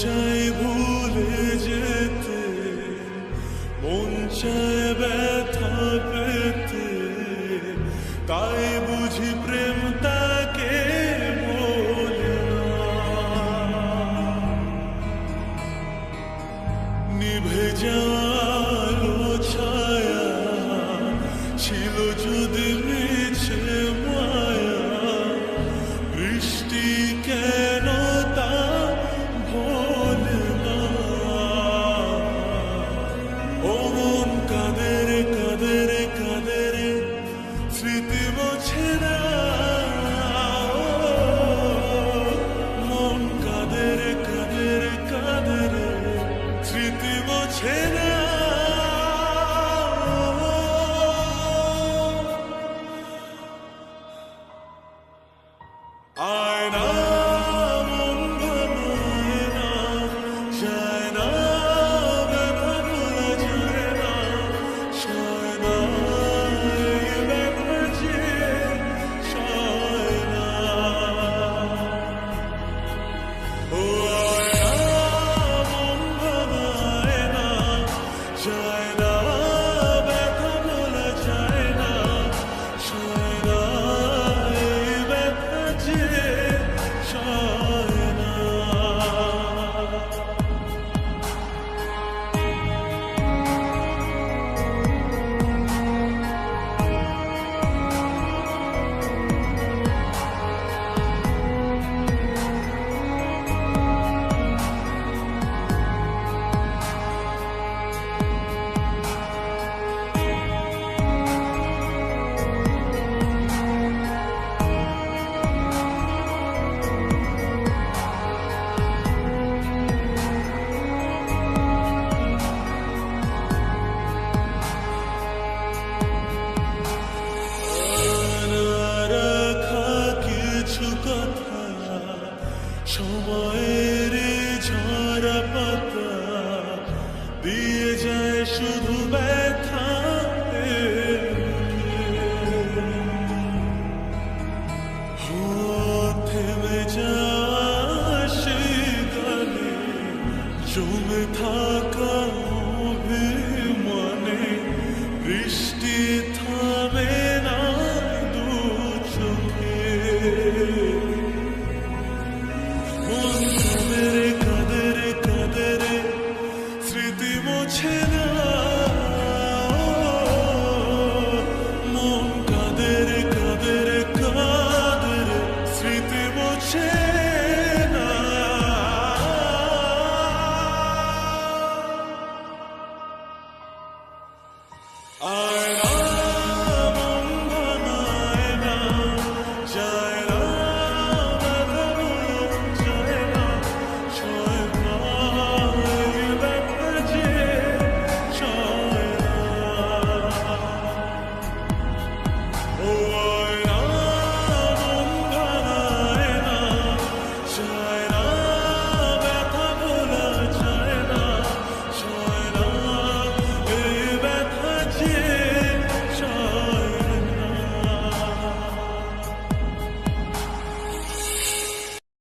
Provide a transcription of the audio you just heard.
চাই ভুলে যেতে, মন চায় ব্যথা পেতে, তাই বুঝি প্রেম তাকে বলে না। নিভে যাওয়ালো ছায়া ছিল যদি মিছে মায়া, বৃষ্টি কেন তা ভোলে না। ও মন কাঁদে রে কাঁদে রে কাঁদে রে, স্মৃতি মোছে না। মন কাঁদে রে কাঁদে রে কাঁদে রে, স্মৃতি মোছে না। আয়না মন ভাঙায় না, যায় না ব্যথা ভোলা যায় না, সয় না এই ব্যথা যে সয় না। ও আয়না মন ভাঙায় না, যায় না ব্যথা ভোলা যায় না, সয় না এই ব্যথা যে সয় না। রাখা কিছু কথা সময়ের ঝরা পাতা দিয়ে যায় শুধু ব্যথা। থেমে যাওয়া সেই গানে জমে থাকা অভিমানে, বৃষ্টি